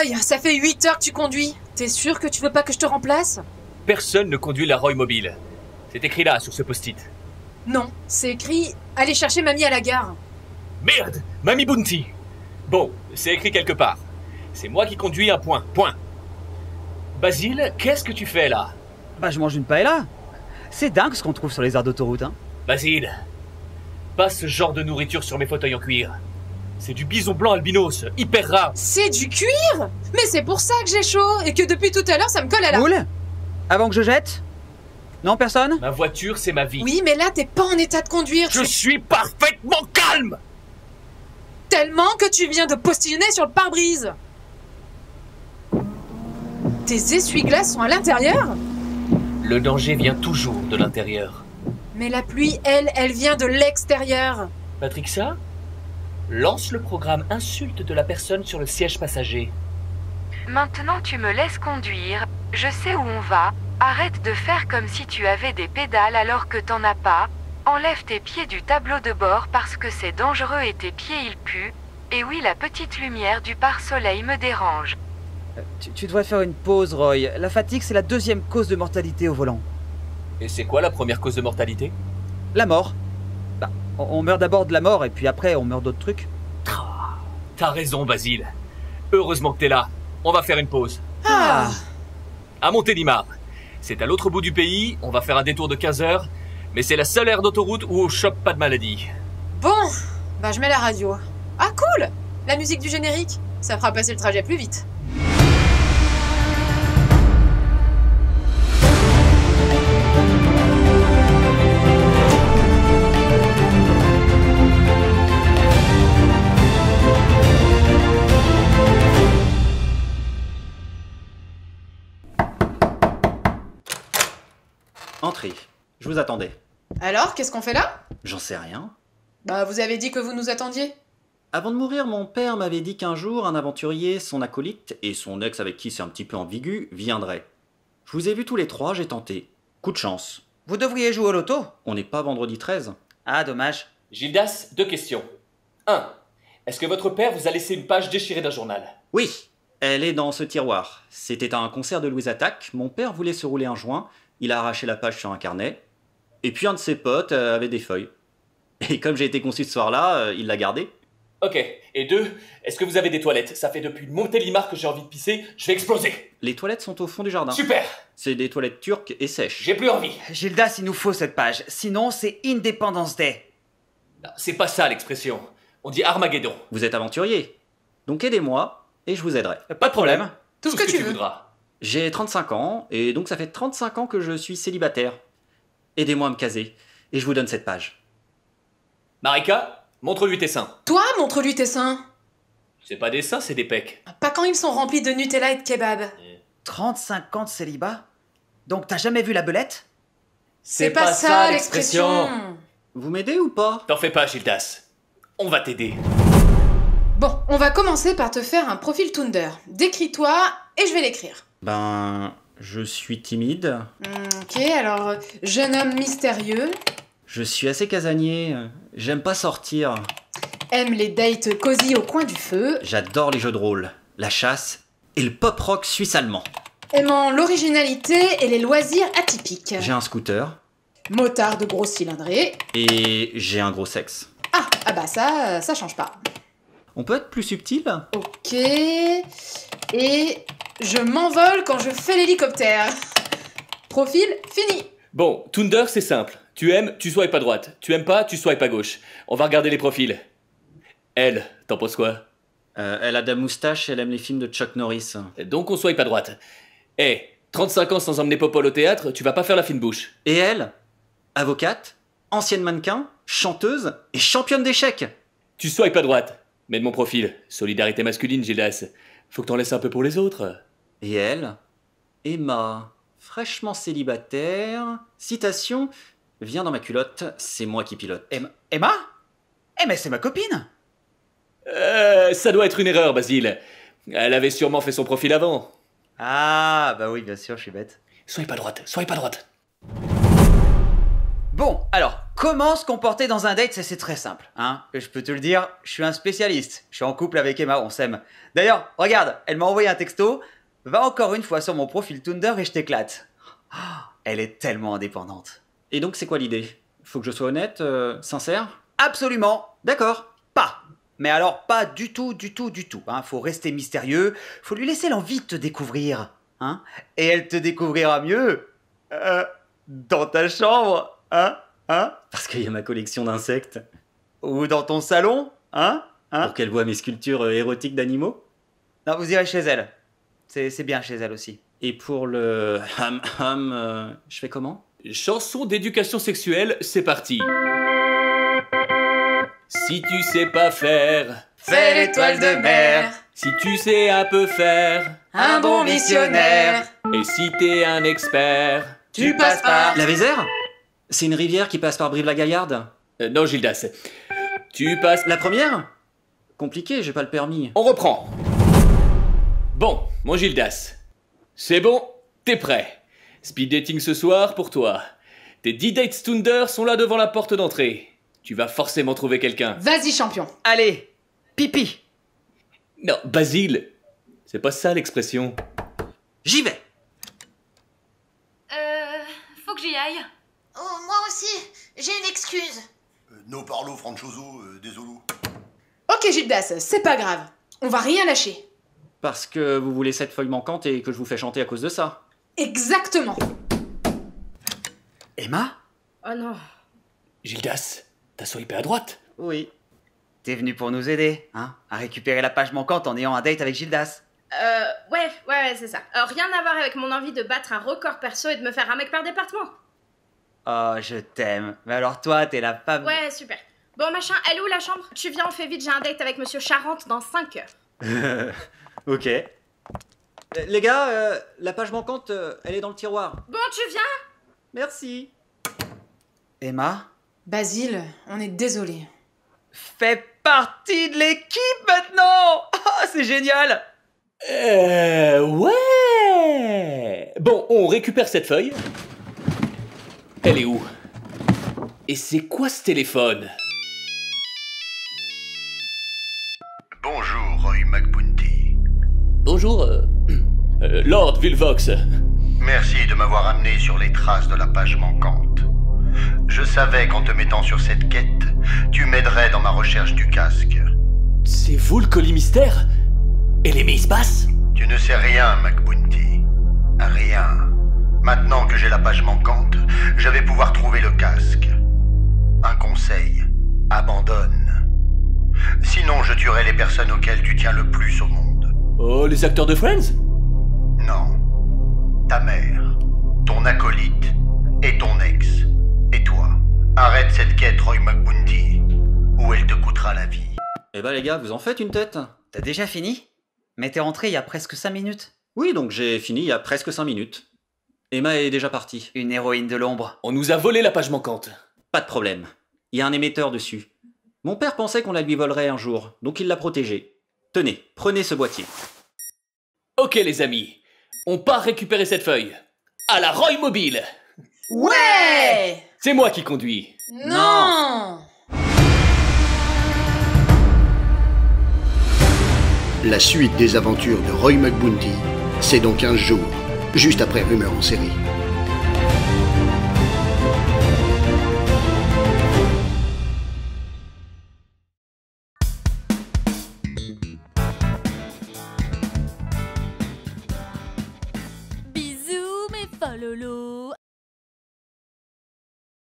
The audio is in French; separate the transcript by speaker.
Speaker 1: Roy, ça fait 8 heures que tu conduis. T'es sûr que tu veux pas que je te remplace?
Speaker 2: Personne ne conduit la Roy Mobile. C'est écrit là, sur ce post-it.
Speaker 1: Non, c'est écrit « Allez chercher mamie à la gare ».
Speaker 2: Merde, Mamie Bounty. Bon, c'est écrit quelque part. C'est moi qui conduis un point. Basile, qu'est-ce que tu fais là?
Speaker 3: Bah je mange une paella. C'est dingue ce qu'on trouve sur les aires d'autoroute, hein.
Speaker 2: Basile, pas ce genre de nourriture sur mes fauteuils en cuir. C'est du bison blanc albinos, hyper rare.
Speaker 1: C'est du cuir? Mais c'est pour ça que j'ai chaud et que depuis tout à l'heure ça me colle à la...
Speaker 3: Cool. Avant que je jette? Non, personne?
Speaker 2: Ma voiture, c'est ma vie.
Speaker 1: Oui, mais là t'es pas en état de conduire.
Speaker 2: Je suis parfaitement calme.
Speaker 1: Tellement que tu viens de postillonner sur le pare-brise. Tes essuie-glaces sont à l'intérieur?
Speaker 2: Le danger vient toujours de l'intérieur.
Speaker 1: Mais la pluie, elle vient de l'extérieur.
Speaker 2: Patrixa, lance le programme insulte de la personne sur le siège passager.
Speaker 4: Maintenant tu me laisses conduire, je sais où on va, arrête de faire comme si tu avais des pédales alors que t'en as pas, enlève tes pieds du tableau de bord parce que c'est dangereux et tes pieds ils puent, et oui la petite lumière du pare-soleil me dérange.
Speaker 3: Tu devrais faire une pause, Roy. La fatigue, c'est la deuxième cause de mortalité au volant.
Speaker 2: Et c'est quoi la première cause de mortalité?
Speaker 3: La mort. Bah, on meurt d'abord de la mort et puis après on meurt d'autres trucs.
Speaker 2: T'as raison, Basile. Heureusement que t'es là. On va faire une pause.
Speaker 1: Ah.
Speaker 2: À Montélimar. C'est à l'autre bout du pays, on va faire un détour de 15 heures, mais c'est la seule aire d'autoroute où on chope pas de maladie.
Speaker 1: Bon, bah je mets la radio. Ah cool! La musique du générique, ça fera passer le trajet plus vite.
Speaker 5: Entrez, je vous attendais.
Speaker 1: Alors, qu'est-ce qu'on fait là?
Speaker 5: J'en sais rien.
Speaker 1: Bah vous avez dit que vous nous attendiez.
Speaker 5: Avant de mourir, mon père m'avait dit qu'un jour, un aventurier, son acolyte, et son ex avec qui c'est un petit peu ambigu, viendraient. Je vous ai vus tous les trois, j'ai tenté. Coup de chance.
Speaker 3: Vous devriez jouer au loto.
Speaker 5: On n'est pas vendredi 13.
Speaker 3: Ah, dommage.
Speaker 2: Gildas, 2 questions. 1. Est-ce que votre père vous a laissé une page déchirée d'un journal?
Speaker 5: Oui, elle est dans ce tiroir. C'était à un concert de Louise Attaque, mon père voulait se rouler un joint, il a arraché la page sur un carnet, et puis un de ses potes avait des feuilles. Et comme j'ai été conçu ce soir-là, il l'a gardé.
Speaker 2: Ok. Et 2. Est-ce que vous avez des toilettes? Ça fait depuis Montélimar que j'ai envie de pisser, je vais exploser.
Speaker 5: Les toilettes sont au fond du jardin.
Speaker 2: Super.
Speaker 5: C'est des toilettes turques et sèches.
Speaker 2: J'ai plus envie.
Speaker 3: Gildas, il nous faut cette page. Sinon, c'est Independence Day.
Speaker 2: Non, c'est pas ça l'expression. On dit Armageddon.
Speaker 5: Vous êtes aventurier. Donc aidez-moi, et je vous aiderai.
Speaker 2: Pas de problème.
Speaker 1: Tout ce que tu veux.
Speaker 2: voudras.
Speaker 5: J'ai 35 ans, et donc ça fait 35 ans que je suis célibataire. Aidez-moi à me caser, et je vous donne cette page.
Speaker 2: Marika, montre-lui tes seins.
Speaker 1: Toi, montre-lui tes seins.
Speaker 2: C'est pas des seins, c'est des pecs.
Speaker 1: Pas quand ils sont remplis de Nutella et de kebab.
Speaker 3: 35 ans de célibat? Donc t'as jamais vu la belette?
Speaker 1: C'est pas ça l'expression.
Speaker 5: Vous m'aidez ou pas?
Speaker 2: T'en fais pas, Gildas. On va t'aider.
Speaker 1: Bon, on va commencer par te faire un profil Tinder. Décris-toi et je vais l'écrire.
Speaker 5: Ben, je suis timide.
Speaker 1: Ok, alors, jeune homme mystérieux,
Speaker 5: Je suis assez casanier. J'aime pas sortir.
Speaker 1: aime les dates cosy au coin du feu,
Speaker 5: J'adore les jeux de rôle, la chasse et le pop-rock suisse-allemand.
Speaker 1: aimant l'originalité et les loisirs atypiques.
Speaker 5: J'ai un scooter
Speaker 1: Motard de gros cylindrée.
Speaker 5: et j'ai un gros sexe.
Speaker 1: Ah bah ça change pas.
Speaker 5: On peut être plus subtil?
Speaker 1: Ok. Et je m'envole quand je fais l'hélicoptère. Profil fini.
Speaker 2: Bon, Tinder, c'est simple. Tu aimes, tu swipes à droite. Tu aimes pas, tu swipes à gauche. On va regarder les profils. Elle, t'en penses quoi?
Speaker 5: Elle a de la moustache et elle aime les films de Chuck Norris.
Speaker 2: Donc on swipe à droite. 35 ans sans emmener Popol au théâtre, tu vas pas faire la fine bouche.
Speaker 5: Et elle? Avocate, ancienne mannequin, chanteuse et championne d'échecs.
Speaker 2: Tu swipes à droite. Mais de mon profil, solidarité masculine, Gildas. Faut que t'en laisses un peu pour les autres.
Speaker 5: Et elle? Emma, fraîchement célibataire. Citation, viens dans ma culotte, c'est moi qui pilote.
Speaker 3: Emma? Eh mais c'est ma copine.
Speaker 2: Ça doit être une erreur, Basile. Elle avait sûrement fait son profil avant.
Speaker 3: Ah, bah oui, bien sûr, je suis bête.
Speaker 2: Swipe à droite, swipe à droite.
Speaker 3: Bon, alors, comment se comporter dans un date, c'est très simple, hein. Je peux te le dire, je suis un spécialiste. Je suis en couple avec Emma, on s'aime. D'ailleurs, regarde, elle m'a envoyé un texto. Va encore une fois sur mon profil Tinder et je t'éclate. Oh, elle est tellement indépendante.
Speaker 5: Et donc, c'est quoi l'idée? Faut que je sois honnête, sincère?
Speaker 3: Absolument
Speaker 5: D'accord.
Speaker 3: pas. Mais alors, pas du tout, hein. Faut rester mystérieux, faut lui laisser l'envie de te découvrir, hein. Et elle te découvrira mieux dans ta chambre, hein.
Speaker 5: Parce qu'il y a ma collection d'insectes.
Speaker 3: Ou dans ton salon, hein.
Speaker 5: Pour qu'elle voit mes sculptures érotiques d'animaux.
Speaker 3: Non, vous irez chez elle. C'est bien chez elle aussi.
Speaker 5: Et pour le je fais comment?
Speaker 2: Chanson d'éducation sexuelle, c'est parti. Si tu sais pas faire,
Speaker 1: Fais l'étoile de mer,
Speaker 2: si tu sais un peu faire,
Speaker 1: un bon missionnaire.
Speaker 2: et si t'es un expert.
Speaker 1: Tu passes par
Speaker 5: La Vézère? C'est une rivière qui passe par Brive-la-Gaillarde?
Speaker 2: Non, Gildas. Tu passes.
Speaker 5: La première? Compliqué, j'ai pas le permis.
Speaker 2: On reprend. Bon, mon Gildas. C'est bon, t'es prêt. Speed dating ce soir pour toi. Tes 10 dates Tinder sont là devant la porte d'entrée. Tu vas forcément trouver quelqu'un.
Speaker 1: Vas-y, champion.
Speaker 3: Allez, pipi.
Speaker 2: Non, Basile. C'est pas ça l'expression.
Speaker 5: J'y vais!
Speaker 4: Faut que j'y aille.
Speaker 6: Oh, moi aussi, j'ai une excuse.
Speaker 7: No parlo Franchoso, désolé.
Speaker 1: Ok, Gildas, c'est pas grave. On va rien lâcher.
Speaker 5: Parce que vous voulez cette feuille manquante et que je vous fais chanter à cause de ça.
Speaker 1: Exactement.
Speaker 3: Emma,
Speaker 4: Oh non.
Speaker 2: Gildas, t'as swipé à droite.
Speaker 5: Oui.
Speaker 3: t'es venu pour nous aider, hein, à récupérer la page manquante en ayant un date avec Gildas.
Speaker 8: Ouais, c'est ça. Rien à voir avec mon envie de battre un record perso et de me faire un mec par département.
Speaker 3: Oh, je t'aime. Mais alors toi, t'es la femme...
Speaker 8: Ouais, super. Bon, machin, elle est où la chambre? Tu viens, on fait vite, j'ai un date avec Monsieur Charente dans 5 heures.
Speaker 5: Ok. Les gars, la page manquante, elle est dans le tiroir.
Speaker 8: Bon, tu viens?
Speaker 5: Merci.
Speaker 3: Emma,
Speaker 1: Basile, on est désolé.
Speaker 3: fais partie de l'équipe maintenant. Oh, c'est génial.
Speaker 2: Ouais. Bon, on récupère cette feuille. Elle est où? Et c'est quoi ce téléphone?
Speaker 7: Bonjour, Roy McBounty.
Speaker 2: Bonjour, Lord Vilvox.
Speaker 7: Merci de m'avoir amené sur les traces de la page manquante. Je savais qu'en te mettant sur cette quête, tu m'aiderais dans ma recherche du casque.
Speaker 2: C'est vous le colis mystère? Et les mi-espaces?
Speaker 7: Tu ne sais rien, McBounty. Rien. Maintenant que j'ai la page manquante, je vais pouvoir trouver le casque. Un conseil, abandonne. Sinon, je tuerai les personnes auxquelles tu tiens le plus au monde.
Speaker 2: Oh, les acteurs de Friends?
Speaker 7: Non. Ta mère, ton acolyte et ton ex. Et toi. Arrête cette quête, Roy McBounty, ou elle te coûtera la vie.
Speaker 5: Eh ben les gars, vous en faites une tête?
Speaker 3: T'as déjà fini? Mais t'es rentré il y a presque 5 minutes.
Speaker 5: Oui, donc j'ai fini il y a presque 5 minutes. Emma est déjà partie.
Speaker 3: Une héroïne de l'ombre.
Speaker 2: On nous a volé la page manquante.
Speaker 5: Pas de problème. Il y a un émetteur dessus. Mon père pensait qu'on la lui volerait un jour, donc il l'a protégée. Tenez, prenez ce boîtier.
Speaker 2: Ok les amis, on part récupérer cette feuille. À la Roy Mobile.
Speaker 1: Ouais.
Speaker 2: C'est moi qui conduis.
Speaker 1: Non.
Speaker 9: La suite des aventures de Roy McBounty, c'est dans 15 jours, juste après Rumeur en série.
Speaker 10: Bisous mes fololos.